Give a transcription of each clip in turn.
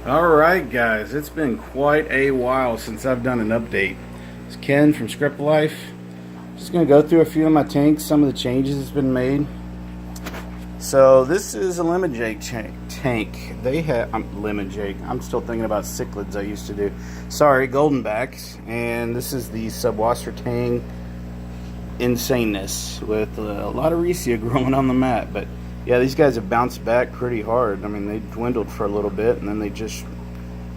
Alright guys, it's been quite a while since I've done an update. It's Ken from Script Life. Just going to go through a few of my tanks, some of the changes that's been made. So this is a Lemon Jake tank. They have Lemon Jake. I'm still thinking about cichlids I used to do. Sorry, Goldenbacks. And this is the Subwasser Tang Insaneness with a lot of Rhesia growing on the mat. But yeah, these guys have bounced back pretty hard. I mean, they dwindled for a little bit and then they just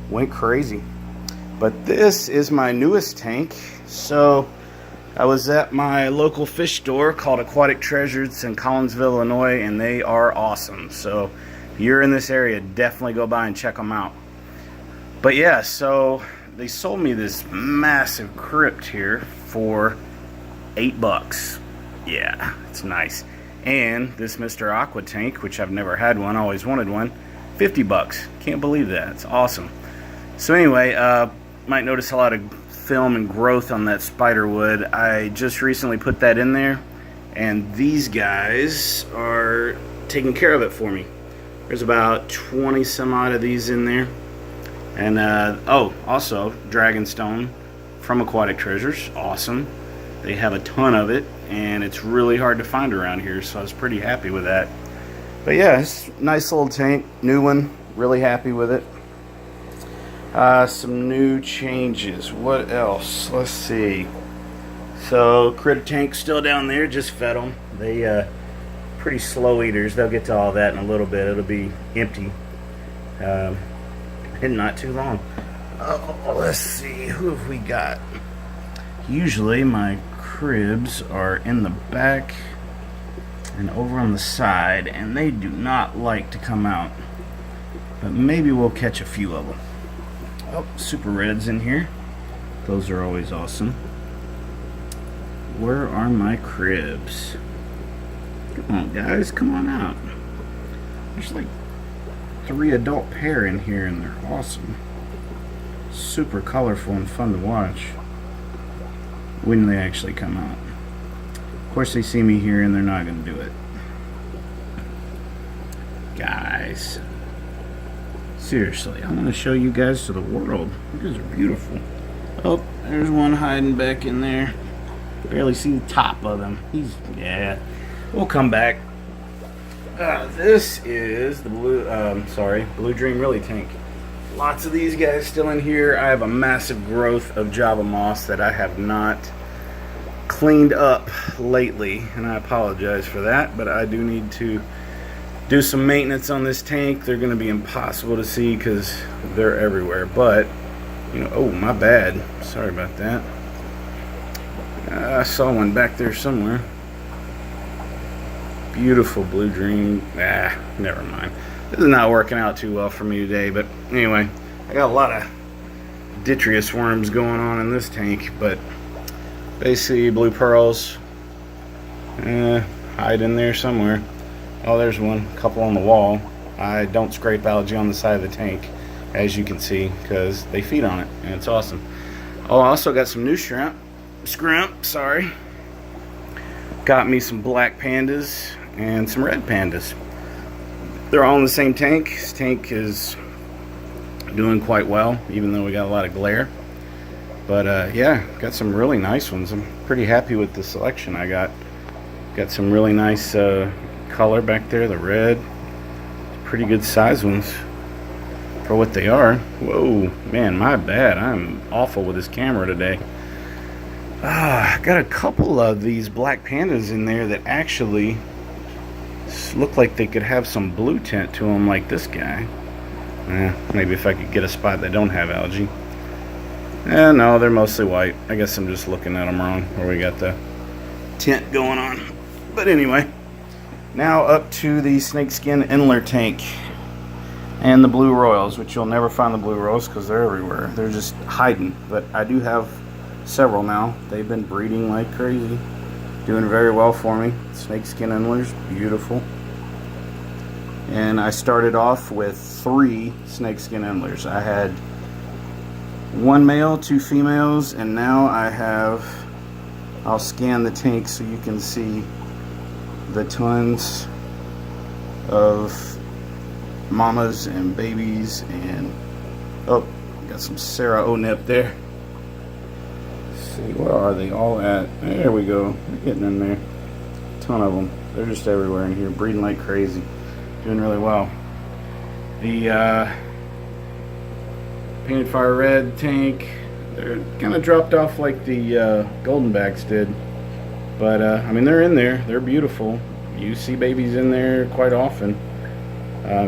went crazy. But this is my newest tank. So I was at my local fish store called Aquatic Treasures in Collinsville, Illinois, and they are awesome. So if you're in this area, definitely go by and check them out. But yeah, so they sold me this massive crypt here for $8. Yeah, it's nice. And this Mr. Aqua tank, which I've never had one, always wanted one, $50. Can't believe that. It's awesome. So anyway, might notice a lot of film and growth on that spider wood. I just recently put that in there, and these guys are taking care of it for me. There's about 20 some odd of these in there. And oh, also Dragonstone from Aquatic Treasures. Awesome. They have a ton of it, and it's really hard to find around here, so I was pretty happy with that. But yeah, it's a nice little tank, new one, really happy with it. Some new changes. What else? Let's see. So critter tank's still down there, just fed them. They pretty slow eaters. They'll get to all that in a little bit. It'll be empty in not too long. Let's see, who have we got? Usually my cribs are in the back and over on the side, and they do not like to come out, but maybe we'll catch a few of them. Oh, Super Reds in here. Those are always awesome. Where are my cribs? Come on guys, come on out. There's like 3 adult pair in here, and they're awesome. Super colorful and fun to watch when they actually come out. Of course they see me here and they're not going to do it. Guys, seriously, I'm going to show you guys to the world. You guys are beautiful. Oh, there's one hiding back in there. Barely see the top of him. Yeah, we'll come back. This is the Blue Dream Really tank. Lots of these guys still in here. I have a massive growth of Java moss that I have not cleaned up lately, and I apologize for that, but I do need to do some maintenance on this tank. They're going to be impossible to see because they're everywhere, but you know, oh my bad, sorry about that. I saw one back there somewhere. Beautiful Blue Dream. Never mind. This is not working out too well for me today, but anyway, I got a lot of Ditryus worms going on in this tank, but basically blue pearls hide in there somewhere. Oh, there's one, couple on the wall. I don't scrape algae on the side of the tank, as you can see, because they feed on it, and it's awesome. Oh, I also got some new shrimp. Sorry. Got me some black pandas and some red pandas. They're all in the same tank. This tank is doing quite well, even though we got a lot of glare. But yeah, got some really nice ones. I'm pretty happy with the selection I got. Got some really nice color back there, the red. Pretty good size ones for what they are. Whoa, man, my bad. I'm awful with this camera today. Got a couple of these black pandas in there that actually look like they could have some blue tint to them, like this guy. Maybe if I could get a spot that don't have algae. No, they're mostly white. I guess I'm just looking at them wrong, where we got the tint going on. But anyway, now up to the snakeskin Endler tank and the blue royals, which you'll never find the blue royals because they're everywhere. They're just hiding, but I do have several now. They've been breeding like crazy, doing very well for me. Snakeskin Endlers, beautiful. And I started off with 3 snakeskin Endlers. I had 1 male, 2 females, and now I have, I'll scan the tank so you can see the tons of mamas and babies and Oh, got some Sarah Onip there. Let's see, where are they all at? There we go. They're getting in there. A ton of them. They're just everywhere in here, breeding like crazy. Doing really well. The Painted Fire Red tank, they're kind of dropped off like the Goldenbacks did. But, I mean, they're in there. They're beautiful. You see babies in there quite often.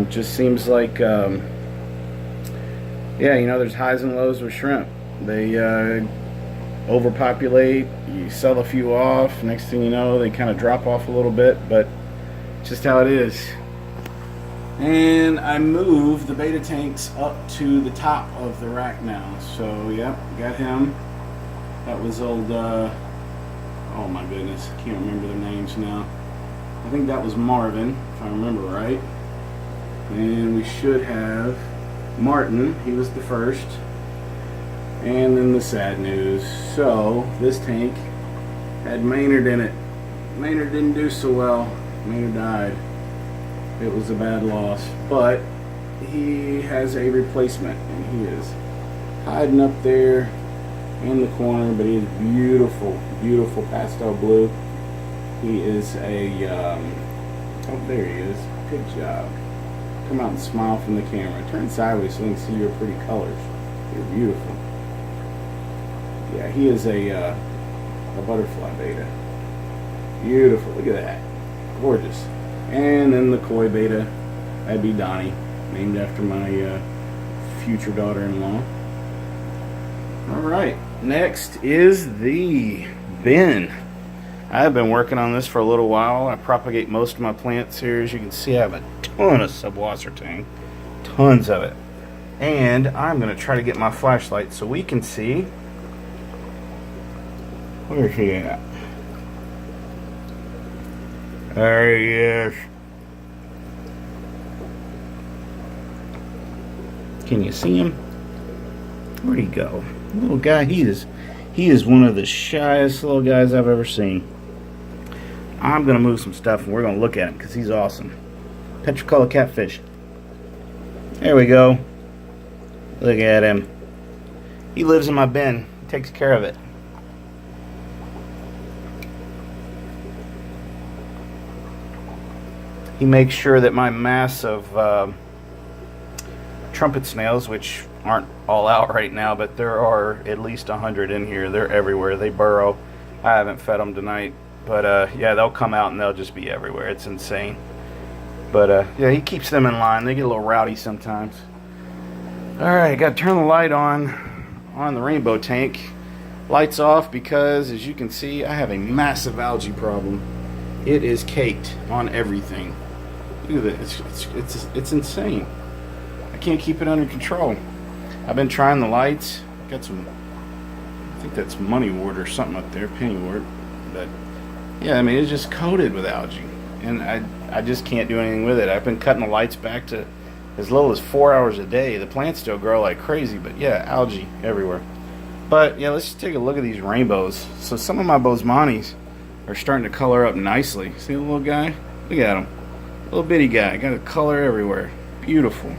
Just seems like, yeah, you know, there's highs and lows with shrimp. They overpopulate. You sell a few off. Next thing you know, they kind of drop off a little bit. But it's just how it is. And I moved the beta tanks up to the top of the rack now. So, yep, got him. That was old... oh my goodness, can't remember their names now. I think that was Marvin, if I remember right. And we should have Martin, he was the first. And then the sad news. So, this tank had Maynard in it. Maynard didn't do so well. Maynard died. It was a bad loss. But he has a replacement, and he is hiding up there in the corner, but he is beautiful, beautiful pastel blue. He is a, oh, there he is. Good job. Come out and smile from the camera. Turn sideways so you can see your pretty colors. You're beautiful. Yeah, he is a butterfly beta. Beautiful. Look at that. Gorgeous. And then the koi beta. That'd be Donnie, named after my future daughter-in-law. All right. Next is the bin. I've been working on this for a little while. I propagate most of my plants here. As you can see, I have a ton of subwasser tang. Tons of it. And I'm going to try to get my flashlight so we can see. Where's he at? There he is. Can you see him? Where'd he go? Little guy, he is one of the shyest little guys I've ever seen. I'm gonna move some stuff and we're gonna look at him because he's awesome. Petricolor catfish. There we go. Look at him. He lives in my bin. He takes care of it. He makes sure that my mass of trumpet snails, which aren't all out right now, but there are at least 100 in here. They're everywhere. They burrow. I haven't fed them tonight, but yeah, they'll come out and they'll just be everywhere. It's insane. But yeah, he keeps them in line. They get a little rowdy sometimes. All right, got to turn the light on the rainbow tank. Lights off because, as you can see, I have a massive algae problem. It is caked on everything. Look at this. It's insane. I can't keep it under control. I've been trying the lights. Got some, I think that's money wort or something up there, penny wort. But yeah, I mean, it's just coated with algae, and I just can't do anything with it. I've been cutting the lights back to as little as 4 hours a day. The plants still grow like crazy, but yeah, algae everywhere. But yeah, let's just take a look at these rainbows. So some of my Bosemannys are starting to color up nicely. See the little guy? Look at him. Little bitty guy. Got a color everywhere. Beautiful.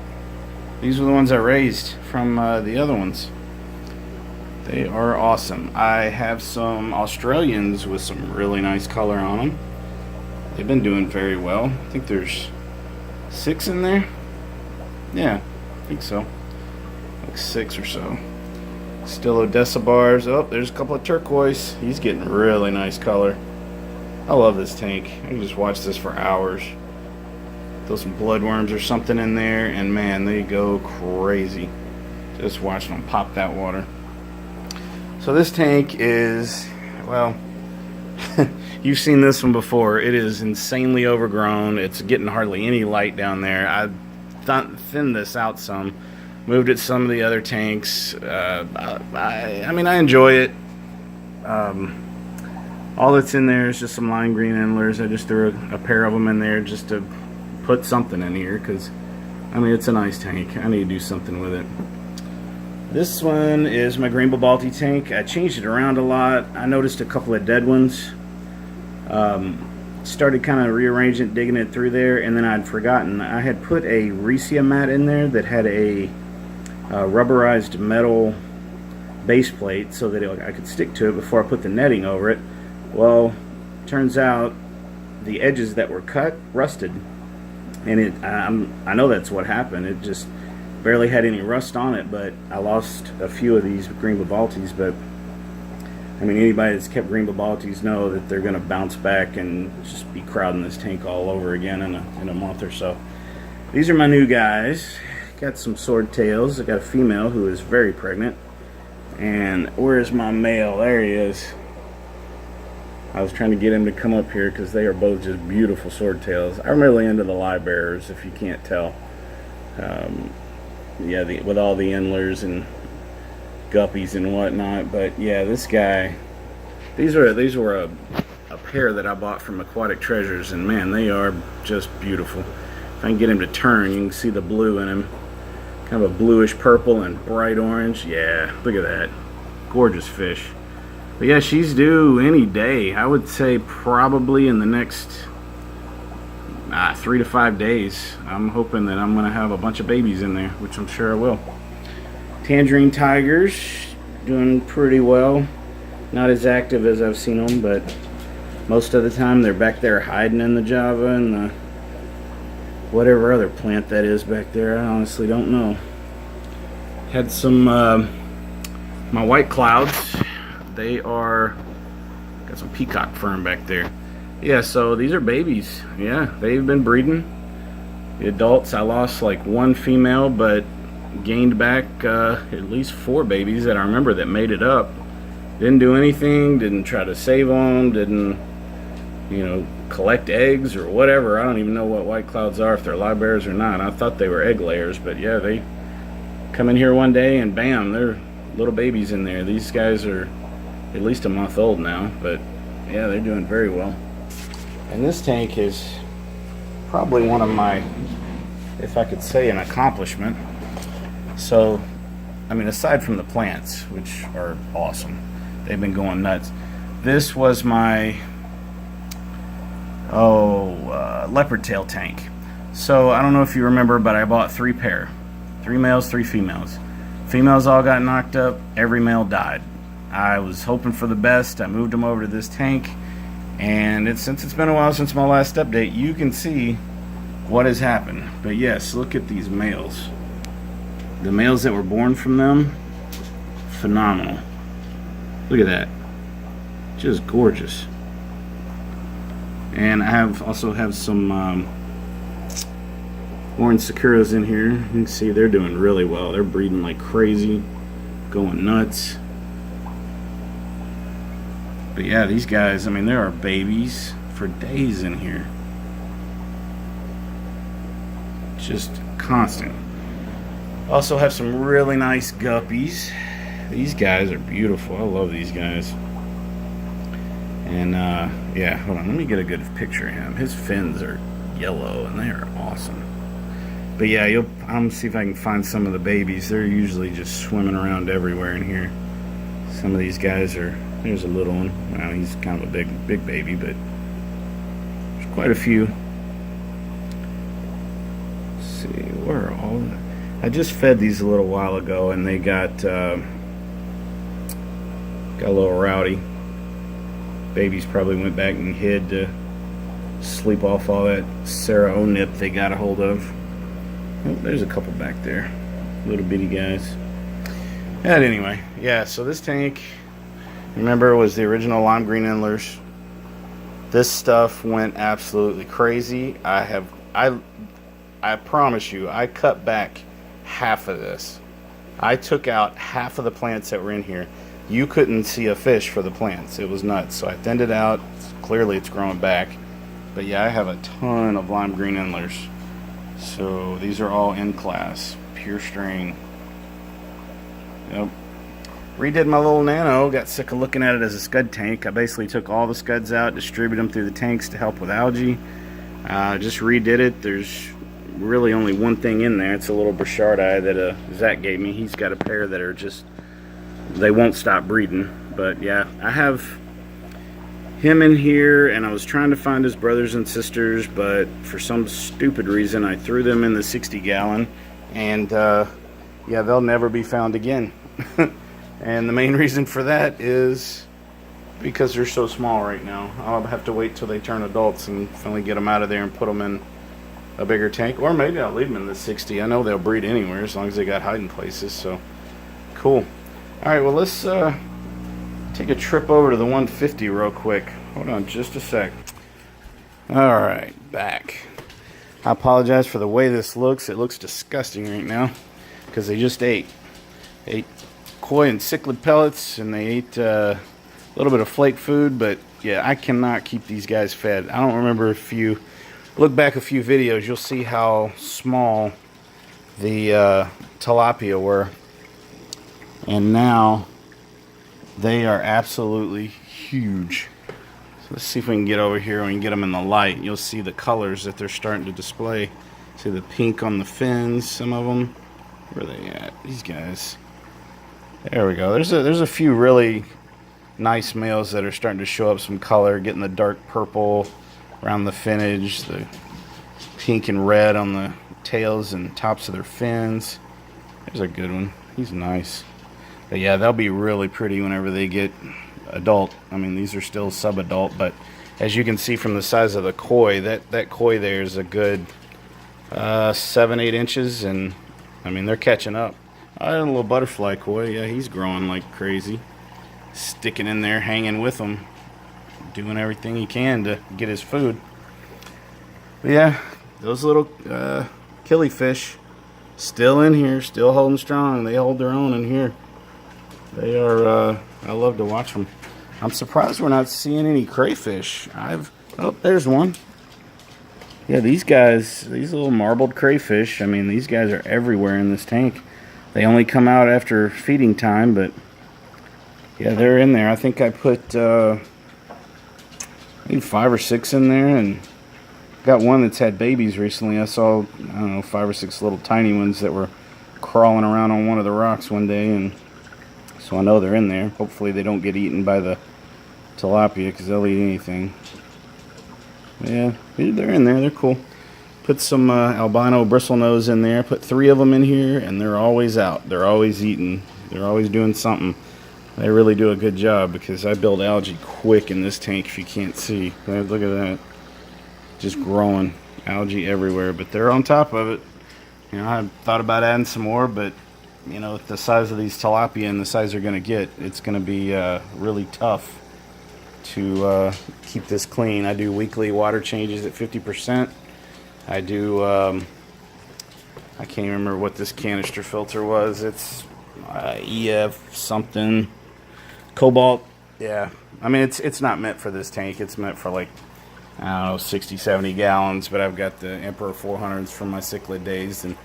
These are the ones I raised from the other ones. They are awesome. I have some Australians with some really nice color on them. They've been doing very well. I think there's 6 in there. Yeah, I think so. Like 6 or so. Still Odessa bars. Oh, there's a couple of turquoise. He's getting really nice color. I love this tank. I can just watch this for hours. Throw some bloodworms or something in there, and man, they go crazy. Just watching them pop that water. So this tank is, well, you've seen this one before. It is insanely overgrown. It's getting hardly any light down there. I thinned this out some. Moved it to some of the other tanks. I mean, I enjoy it. All that's in there is just some lime green endlers. I just threw a pair of them in there just to put something in here because, I mean, it's a nice tank. I need to do something with it. This one is my Green Balti tank. I changed it around a lot. I noticed a couple of dead ones. Started kind of rearranging it, digging it through there, and then I'd forgotten. I had put a Riccia mat in there that had a rubberized metal base plate so that I could stick to it before I put the netting over it. Well, turns out the edges that were cut rusted, and I know that's what happened. It just barely had any rust on it, but I lost a few of these green Babaltis. But I mean, anybody that's kept green Babaltis know that they're going to bounce back and just be crowding this tank all over again in a month or so. These are my new guys. Got some sword tails. I got a female who is very pregnant. And where's my male? There he is. I was trying to get him to come up here because they are both just beautiful sword tails. I'm really into the lie bearers, if you can't tell. Yeah, with all the endlers and guppies and whatnot. But yeah, this guy, these were a pair that I bought from Aquatic Treasures, and man, they are just beautiful. If I can get him to turn, you can see the blue in him. Kind of a bluish purple and bright orange. Yeah, look at that. Gorgeous fish. But yeah, she's due any day. I would say probably in the next 3 to 5 days. I'm hoping that I'm going to have a bunch of babies in there, which I'm sure I will. Tangerine tigers, doing pretty well. Not as active as I've seen them, but most of the time they're back there hiding in the Java and the whatever other plant that is back there. I honestly don't know. Had some my white clouds. They are got some peacock fern back there. Yeah, so these are babies. Yeah, they've been breeding. The adults, I lost like one female, but gained back at least 4 babies that I remember that made it up. Didn't do anything, didn't try to save them, didn't, you know, collect eggs or whatever. I don't even know what white clouds are, if they're lie bearers or not. I thought they were egg layers, but yeah, they come in here one day and bam, they're little babies in there. These guys are at least a month old now, but yeah, they're doing very well. And this tank is probably one of my, if I could say, an accomplishment. So, I mean, aside from the plants, which are awesome, they've been going nuts. This was my leopard tail tank. So I don't know if you remember, but I bought 3 pair, 3 males, 3 females. Females all got knocked up. Every male died. I was hoping for the best. I moved them over to this tank, and since it's been a while since my last update, you can see what has happened. But yes, look at these males. The males that were born from them, phenomenal. Look at that, just gorgeous. And I also have some orange Sakuras in here. You can see they're doing really well. They're breeding like crazy, going nuts. But yeah, these guys, I mean, there are babies for days in here. Just constant. Also have some really nice guppies. These guys are beautiful. I love these guys. And yeah, hold on, let me get a good picture of him. His fins are yellow and they are awesome. But yeah, I'm gonna see if I can find some of the babies. They're usually just swimming around everywhere in here. Some of these guys are, there's a little one. Well, he's kind of a big baby, but there's quite a few. Let's see, where are all the, I just fed these a little while ago and they got a little rowdy. Babies probably went back and hid to sleep off all that Sarah O-nip they got a hold of. Oh, there's a couple back there, little bitty guys. And anyway, yeah, so this tank, remember, was the original lime green endlers. This stuff went absolutely crazy. I promise you, I cut back half of this. I took out half of the plants that were in here. You couldn't see a fish for the plants. It was nuts. So I thinned it out. Clearly it's growing back. But yeah, I have a ton of lime green endlers. So these are all in class, pure string. Yep. Redid my little nano. Got sick of looking at it as a scud tank. I basically took all the scuds out, distributed them through the tanks to help with algae. Just redid it. There's really only one thing in there. It's a little Burchardi that Zach gave me. He's got a pair that are just, they won't stop breeding. But yeah, I have him in here, and I was trying to find his brothers and sisters, but for some stupid reason I threw them in the 60 gallon, and yeah, they'll never be found again. And the main reason for that is because they're so small right now. I'll have to wait till they turn adults and finally get them out of there and put them in a bigger tank. Or maybe I'll leave them in the 60. I know they'll breed anywhere as long as they got hiding places. So, cool. Alright, well, let's take a trip over to the 150 real quick. Hold on just a sec. Alright, back. I apologize for the way this looks. It looks disgusting right now because they just ate koi and cichlid pellets, and they ate a little bit of flake food. But yeah, I cannot keep these guys fed. I don't remember, if you look back a few videos, you'll see how small the tilapia were, and now they are absolutely huge. So let's see if we can get over here and we can get them in the light. You'll see the colors that they're starting to display. See the pink on the fins, some of them. Where are they at? These guys. There we go. There's a few really nice males that are starting to show up some color, getting the dark purple around the finnage, the pink and red on the tails and tops of their fins. There's a good one. He's nice. But yeah, they'll be really pretty whenever they get adult. I mean, these are still sub-adult, but as you can see from the size of the koi, that koi there is a good 7-8 inches, and I mean, they're catching up. I had a little butterfly koi. Yeah, he's growing like crazy. Sticking in there, hanging with them, doing everything he can to get his food. But yeah, those little killifish still in here, still holding strong. They hold their own in here. They are, I love to watch them. I'm surprised we're not seeing any crayfish. Oh, there's one. Yeah, these guys, these little marbled crayfish, I mean, these guys are everywhere in this tank. They only come out after feeding time, but yeah, they're in there. I think I put I think 5 or 6 in there, and got one that's had babies recently. I saw, I don't know, 5 or 6 little tiny ones that were crawling around on one of the rocks one day, and so I know they're in there. Hopefully they don't get eaten by the tilapia, because they'll eat anything. Yeah, they're in there. They're cool. Put some albino bristlenose in there. Put 3 of them in here, and they're always out. They're always eating. They're always doing something. They really do a good job, because I build algae quick in this tank, if you can't see. Look at that. Just growing algae everywhere, but they're on top of it. You know, I thought about adding some more, but you know, with the size of these tilapia and the size they're going to get, it's going to be really tough to keep this clean. I do weekly water changes at 50%. I do, I can't even remember what this canister filter was. It's EF something. Cobalt. Yeah. I mean, it's not meant for this tank. It's meant for like, I don't know, 60, 70 gallons. But I've got the Emperor 400s from my cichlid days, and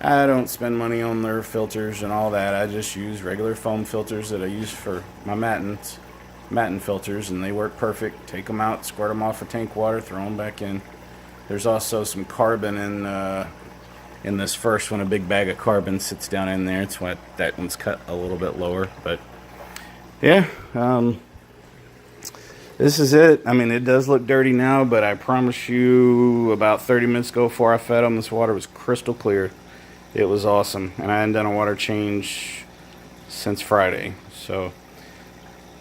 I don't spend money on their filters and all that. I just use regular foam filters that I use for my Matin filters, and they work perfect. Take them out, squirt them off with tank water, throw them back in. There's also some carbon in this first one. A big bag of carbon sits down in there. It's why that one's cut a little bit lower. But yeah, this is it. I mean, it does look dirty now, but I promise you, about 30 minutes ago before I fed them, this water was crystal clear. It was awesome, and I hadn't done a water change since Friday. So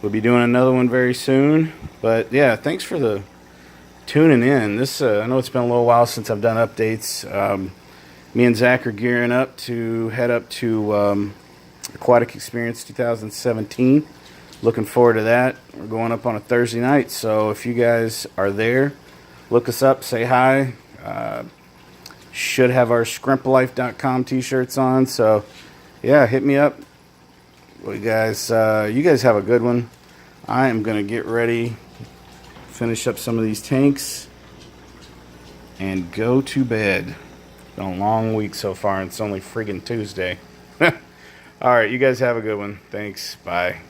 we'll be doing another one very soon. But yeah, thanks for the tuning in. This I know it's been a little while since I've done updates. Me and Zach are gearing up to head up to Aquatic Experience 2017. Looking forward to that. We're going up on a Thursday night, so if you guys are there, look us up, say hi. Should have our scrimplife.com t-shirts on, so yeah, hit me up. Well, you guys have a good one. I am going to get ready, finish up some of these tanks, and go to bed. It's been a long week so far, and it's only friggin' Tuesday. Alright, you guys have a good one. Thanks. Bye.